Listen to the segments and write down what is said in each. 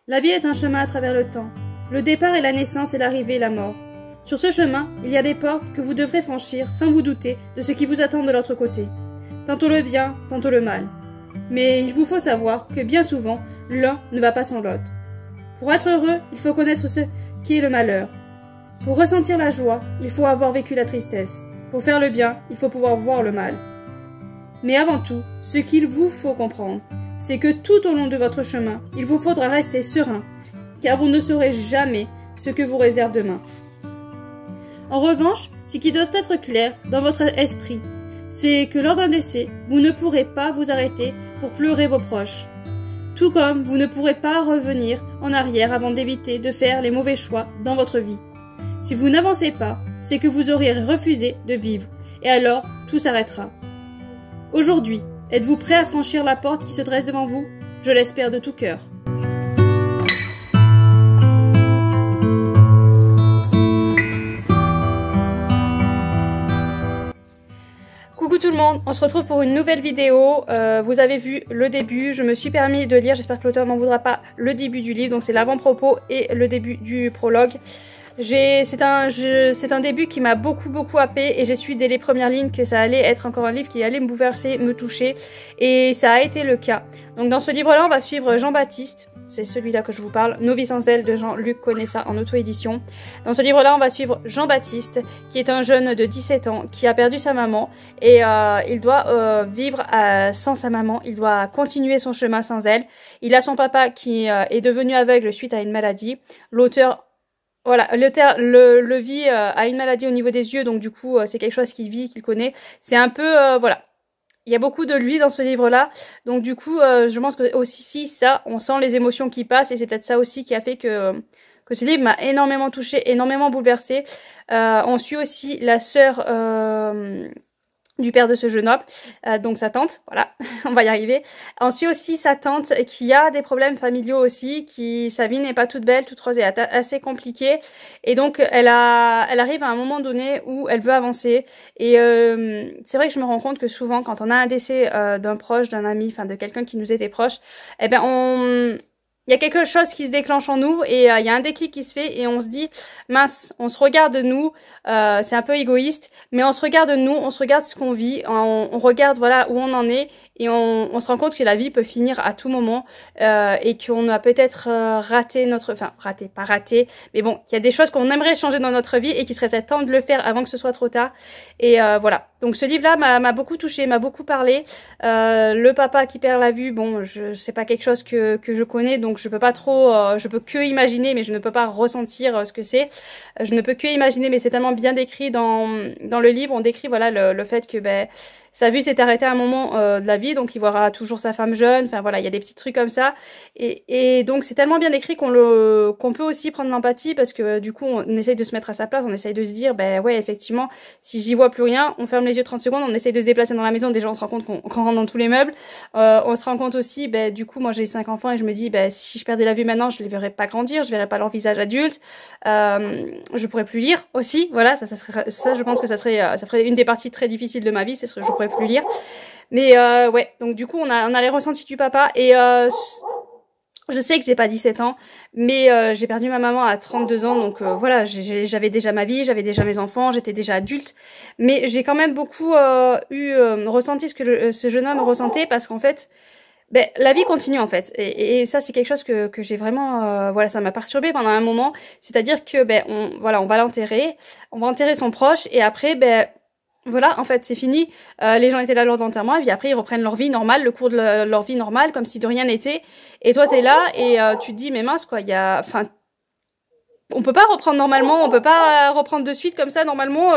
La vie est un chemin à travers le temps. Le départ est la naissance et l'arrivée est la mort. Sur ce chemin, il y a des portes que vous devrez franchir sans vous douter de ce qui vous attend de l'autre côté. Tantôt le bien, tantôt le mal. Mais il vous faut savoir que bien souvent, l'un ne va pas sans l'autre. Pour être heureux, il faut connaître ce qu'est le malheur. Pour ressentir la joie, il faut avoir vécu la tristesse. Pour faire le bien, il faut pouvoir voir le mal. Mais avant tout, ce qu'il vous faut comprendre, c'est que tout au long de votre chemin, il vous faudra rester serein, car vous ne saurez jamais ce que vous réserve demain. En revanche, ce qui doit être clair dans votre esprit, c'est que lors d'un décès, vous ne pourrez pas vous arrêter pour pleurer vos proches. Tout comme vous ne pourrez pas revenir en arrière avant d'éviter de faire les mauvais choix dans votre vie. Si vous n'avancez pas, c'est que vous aurez refusé de vivre, et alors tout s'arrêtera. Aujourd'hui, êtes-vous prêt à franchir la porte qui se dresse devant vous? Je l'espère de tout cœur. Coucou tout le monde, on se retrouve pour une nouvelle vidéo. Vous avez vu le début, je me suis permis de lire, j'espère que l'auteur m'en voudra pas, le début du livre, donc c'est l'avant-propos et le début du prologue. C'est un début qui m'a beaucoup happé et j'ai su dès les premières lignes que ça allait être encore un livre qui allait me bouleverser, me toucher, et ça a été le cas. Donc dans ce livre-là, on va suivre Jean-Baptiste, c'est celui-là que je vous parle, Nos vies sans elle de Jean-Luc Conessa en auto-édition. Dans ce livre-là, on va suivre Jean-Baptiste, qui est un jeune de 17 ans, qui a perdu sa maman, et il doit vivre sans sa maman, il doit continuer son chemin sans elle. Il a son papa qui est devenu aveugle suite à une maladie. L'auteur le vit a une maladie au niveau des yeux, donc du coup c'est quelque chose qu'il vit, qu'il connaît. C'est un peu, voilà. Il y a beaucoup de lui dans ce livre-là, donc du coup je pense que aussi ça, on sent les émotions qui passent, et c'est peut-être ça aussi qui a fait que ce livre m'a énormément touchée, énormément bouleversée. On suit aussi la sœur du père de ce jeune homme, donc sa tante, voilà, on va y arriver. On suit aussi sa tante qui a des problèmes familiaux aussi, sa vie n'est pas toute belle, toute rose, et assez compliquée, et donc elle arrive à un moment donné où elle veut avancer, et c'est vrai que je me rends compte que souvent quand on a un décès d'un proche, d'un ami, enfin de quelqu'un qui nous était proche, eh ben il y a quelque chose qui se déclenche en nous, et il y a un déclic qui se fait, et on se dit, mince, on se regarde nous, c'est un peu égoïste, mais on se regarde nous, on se regarde ce qu'on vit, on regarde voilà où on en est, et on se rend compte que la vie peut finir à tout moment, et qu'on a peut-être raté pas raté, mais bon, il y a des choses qu'on aimerait changer dans notre vie, et qu'il serait peut-être temps de le faire avant que ce soit trop tard, et voilà. Donc ce livre-là m'a beaucoup touchée, m'a beaucoup parlé. Le papa qui perd la vue, bon, c'est pas quelque chose que je connais, donc je peux pas trop, je peux que imaginer, mais je ne peux pas ressentir ce que c'est. Je ne peux que imaginer, mais c'est tellement bien décrit dans le livre. On décrit voilà le fait que sa vue s'est arrêtée à un moment de la vie, donc il verra toujours sa femme jeune, enfin voilà, il y a des petits trucs comme ça, et donc c'est tellement bien décrit qu'on peut aussi prendre l'empathie, parce que du coup on essaye de se mettre à sa place, on essaye de se dire, ouais effectivement, si j'y vois plus rien, on ferme les yeux 30 secondes, on essaye de se déplacer dans la maison, déjà on se rend compte qu'on rentre dans tous les meubles, on se rend compte aussi, du coup moi j'ai 5 enfants, et je me dis, si je perdais la vue maintenant, je les verrais pas grandir, je verrais pas leur visage adulte, je pourrais plus lire aussi, voilà, ça je pense que ça ferait une des parties très difficiles de ma vie, je pourrais plus lire, mais ouais, donc du coup on a les ressentis du papa, et je sais que j'ai pas 17 ans, mais j'ai perdu ma maman à 32 ans, donc voilà, j'avais déjà ma vie, j'avais déjà mes enfants, j'étais déjà adulte, mais j'ai quand même beaucoup ressenti ce que ce jeune homme ressentait, parce qu'en fait, la vie continue en fait, et ça c'est quelque chose que j'ai vraiment, voilà, ça m'a perturbée pendant un moment, c'est-à-dire que on va l'enterrer, on va enterrer son proche, et après voilà, en fait, c'est fini. Les gens étaient là lors d'enterrement, et puis après, ils reprennent leur vie normale, le cours de leur vie normale, comme si de rien n'était. Et toi, t'es là, et tu te dis, mais mince, quoi, on peut pas reprendre normalement, on peut pas reprendre de suite comme ça, normalement,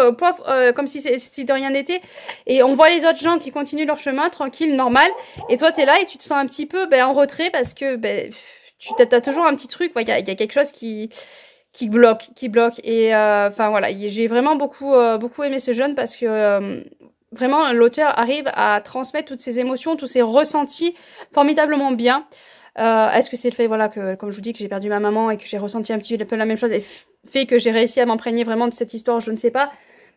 comme si de rien n'était. Et on voit les autres gens qui continuent leur chemin, tranquille, normal. Et toi, t'es là, et tu te sens un petit peu, en retrait, parce que, t'as toujours un petit truc, il y a quelque chose qui bloque, et enfin voilà, j'ai vraiment beaucoup aimé ce jeune, parce que vraiment l'auteur arrive à transmettre toutes ces émotions, tous ces ressentis formidablement bien. Est-ce que c'est le fait, voilà, que comme je vous dis, que j'ai perdu ma maman et que j'ai ressenti un petit peu la même chose, et fait que j'ai réussi à m'imprégner vraiment de cette histoire, je ne sais pas.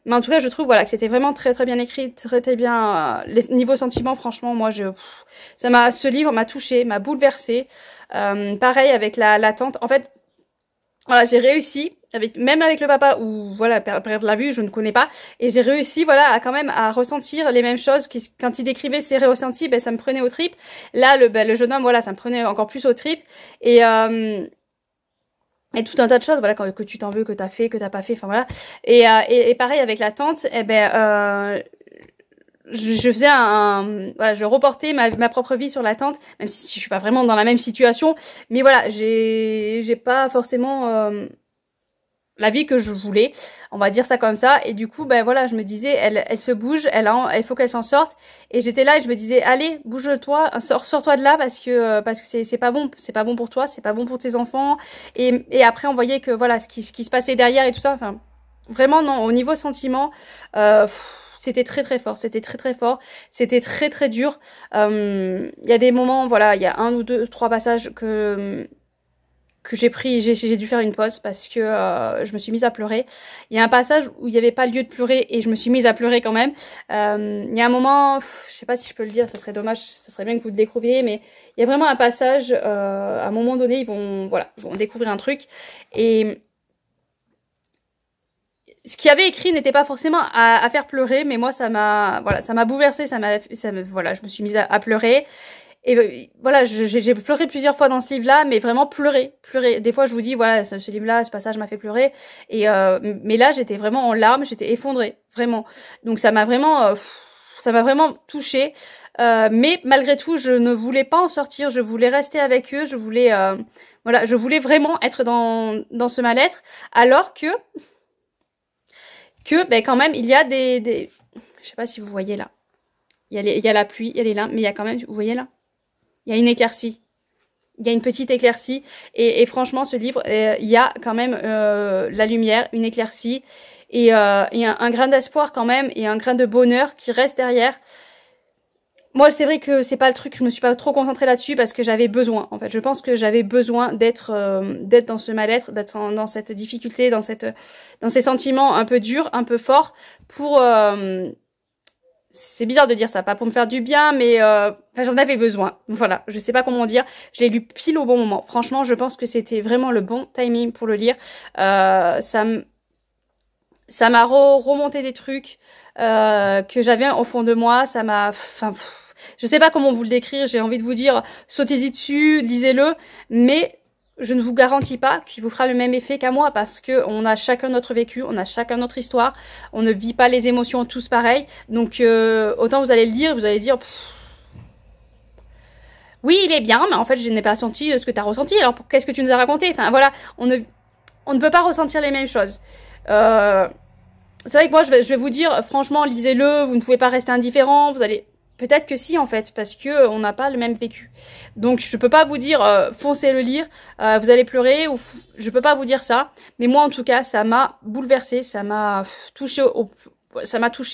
Mais en tout cas, je trouve voilà que c'était vraiment très bien écrit, très bien. Les niveaux sentiments, franchement, moi, ce livre m'a touchée, m'a bouleversée. Pareil avec la tante. En fait, voilà, j'ai réussi, même avec le papa, où voilà, perdre la vue, je ne connais pas, et j'ai réussi, voilà, à quand même à ressentir les mêmes choses. Quand il décrivait ses ressentis, ben ça me prenait aux tripes. Là, le jeune homme, voilà, ça me prenait encore plus aux tripes. Et tout un tas de choses, voilà, que tu t'en veux, que t'as fait, que t'as pas fait, enfin voilà. Et pareil avec la tante, eh ben, je faisais voilà, je reportais ma propre vie sur la tante, même si je suis pas vraiment dans la même situation, mais voilà, j'ai pas forcément la vie que je voulais, on va dire ça comme ça, et du coup, ben voilà, je me disais, elle se bouge, il faut qu'elle s'en sorte, et j'étais là et je me disais, allez, bouge-toi, sors-toi de là, parce que c'est pas bon pour toi, c'est pas bon pour tes enfants, et après on voyait que voilà, ce qui se passait derrière et tout ça, enfin, vraiment non, au niveau sentiment, c'était très très fort, c'était très très fort, c'était très très dur. Il y a des moments, voilà, il y a 1 ou 2, 3 passages que j'ai dû faire une pause parce que je me suis mise à pleurer. Il y a un passage où il n'y avait pas lieu de pleurer et je me suis mise à pleurer quand même. Il y a un moment, je sais pas si je peux le dire, ça serait dommage, ça serait bien que vous le découvriez, mais il y a vraiment un passage, à un moment donné, ils vont découvrir un truc, et ce qu'il y avait écrit n'était pas forcément à faire pleurer, mais moi ça m'a bouleversée, voilà, je me suis mise à pleurer. Et voilà, j'ai pleuré plusieurs fois dans ce livre-là, mais vraiment pleurer. Des fois, je vous dis, voilà, ce livre-là, ce passage m'a fait pleurer. Mais là, j'étais vraiment en larmes, j'étais effondrée, vraiment. Donc ça m'a vraiment touchée. Mais malgré tout, je ne voulais pas en sortir. Je voulais rester avec eux. Je voulais vraiment être dans ce mal-être. Alors que ben quand même, il y a je sais pas si vous voyez là. Il y a la pluie, il y a les limbes, mais il y a quand même, vous voyez là? Il y a une éclaircie. Il y a une petite éclaircie. Et franchement, ce livre, il y a quand même la lumière, une éclaircie. Et un grain d'espoir quand même. Et un grain de bonheur qui reste derrière. Moi, c'est vrai que c'est pas le truc, je me suis pas trop concentrée là-dessus parce que j'avais besoin. En fait, je pense que j'avais besoin d'être dans ce mal-être, d'être dans cette difficulté, dans ces sentiments un peu durs, un peu forts pour... c'est bizarre de dire ça, pas pour me faire du bien, mais j'en avais besoin. Voilà, je sais pas comment dire. Je l'ai lu pile au bon moment. Franchement, je pense que c'était vraiment le bon timing pour le lire. Ça m'a remonté des trucs que j'avais au fond de moi. Ça m'a... je sais pas comment vous le décrire. J'ai envie de vous dire, sautez-y dessus, lisez-le. Mais je ne vous garantis pas qu'il vous fera le même effet qu'à moi parce que on a chacun notre vécu, on a chacun notre histoire, on ne vit pas les émotions tous pareil. Donc autant vous allez le lire, vous allez dire oui il est bien, mais en fait je n'ai pas senti ce que tu as ressenti. Alors qu'est-ce que tu nous as raconté? Enfin voilà, on ne peut pas ressentir les mêmes choses. C'est vrai que moi je vais vous dire franchement lisez-le, vous ne pouvez pas rester indifférent, vous allez... Peut-être que si en fait, parce que on n'a pas le même vécu. Donc je peux pas vous dire foncez le lire, vous allez pleurer, ou je peux pas vous dire ça. Mais moi en tout cas, ça m'a bouleversée, ça m'a touché,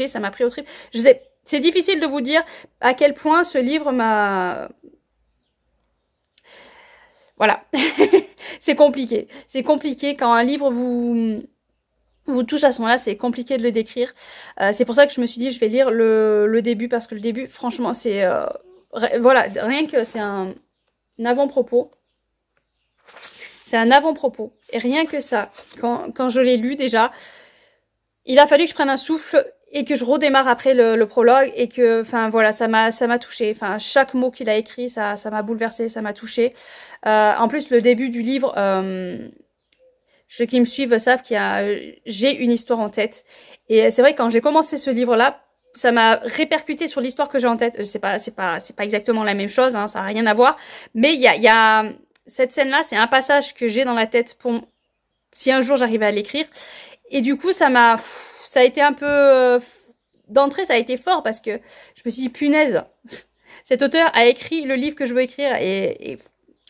ça m'a pris au trip. Je sais, c'est difficile de vous dire à quel point ce livre m'a... Voilà, c'est compliqué. C'est compliqué quand un livre vous touche à ce moment-là, c'est compliqué de le décrire. C'est pour ça que je me suis dit, je vais lire le début, parce que le début, franchement, c'est... voilà, rien que c'est un avant-propos. C'est un avant-propos. Et rien que ça, quand je l'ai lu déjà, il a fallu que je prenne un souffle et que je redémarre après le prologue, et que, enfin voilà, ça m'a touchée. Enfin, chaque mot qu'il a écrit, ça m'a bouleversée, ça m'a touchée. En plus, le début du livre... ceux qui me suivent savent j'ai une histoire en tête. Et c'est vrai que quand j'ai commencé ce livre-là, ça m'a répercuté sur l'histoire que j'ai en tête. C'est pas exactement la même chose, hein, ça n'a rien à voir. Mais il y a cette scène-là, c'est un passage que j'ai dans la tête pour si un jour j'arrivais à l'écrire. Et du coup, ça a été un peu d'entrée, ça a été fort parce que je me suis dit punaise, cet auteur a écrit le livre que je veux écrire, et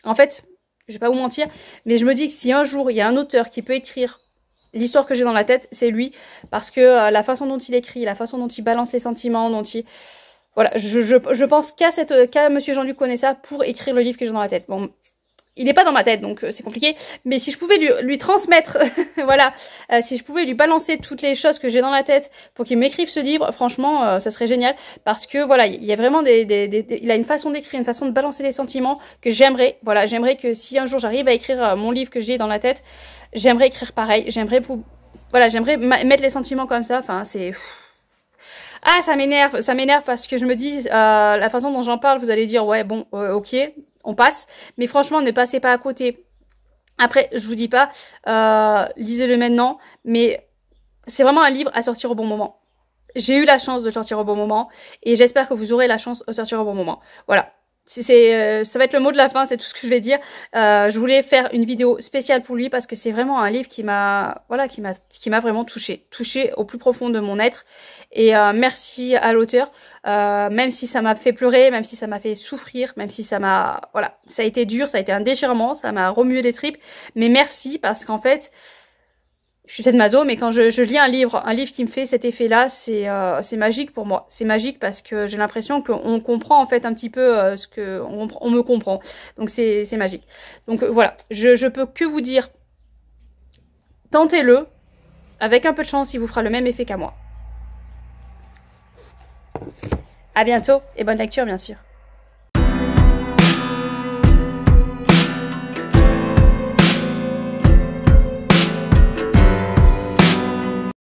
en fait, je vais pas vous mentir, mais je me dis que si un jour il y a un auteur qui peut écrire l'histoire que j'ai dans la tête, c'est lui, parce que la façon dont il écrit, la façon dont il balance les sentiments, voilà, je pense qu'à Monsieur Jean-Luc Connaissat pour écrire le livre que j'ai dans la tête. Bon, il n'est pas dans ma tête, donc c'est compliqué. Mais si je pouvais lui transmettre, voilà, si je pouvais lui balancer toutes les choses que j'ai dans la tête pour qu'il m'écrive ce livre, franchement, ça serait génial. Parce que voilà, il y a vraiment il a une façon d'écrire, une façon de balancer les sentiments que j'aimerais. Voilà, j'aimerais que si un jour j'arrive à écrire mon livre que j'ai dans la tête, j'aimerais écrire pareil. J'aimerais voilà, j'aimerais mettre les sentiments comme ça. Enfin, c'est... Ah, ça m'énerve parce que je me dis, la façon dont j'en parle, vous allez dire, ouais, bon, ok, on passe. Mais franchement, ne passez pas à côté. Après, je vous dis pas, lisez-le maintenant, mais c'est vraiment un livre à sortir au bon moment. J'ai eu la chance de sortir au bon moment, et j'espère que vous aurez la chance de sortir au bon moment. Voilà. Ça va être le mot de la fin, c'est tout ce que je vais dire. Je voulais faire une vidéo spéciale pour lui parce que c'est vraiment un livre qui m'a, voilà, qui m'a vraiment touchée au plus profond de mon être. Et merci à l'auteur, même si ça m'a fait pleurer, même si ça m'a fait souffrir, même si ça m'a, voilà, ça a été dur, ça a été un déchirement, ça m'a remué les tripes. Mais merci parce qu'en fait, je suis peut-être maso, mais quand je lis un livre qui me fait cet effet-là, c'est magique pour moi. C'est magique parce que j'ai l'impression qu'on comprend en fait un petit peu ce que on me comprend. Donc c'est magique. Donc voilà, je peux que vous dire, tentez-le. Avec un peu de chance, il vous fera le même effet qu'à moi. À bientôt et bonne lecture bien sûr.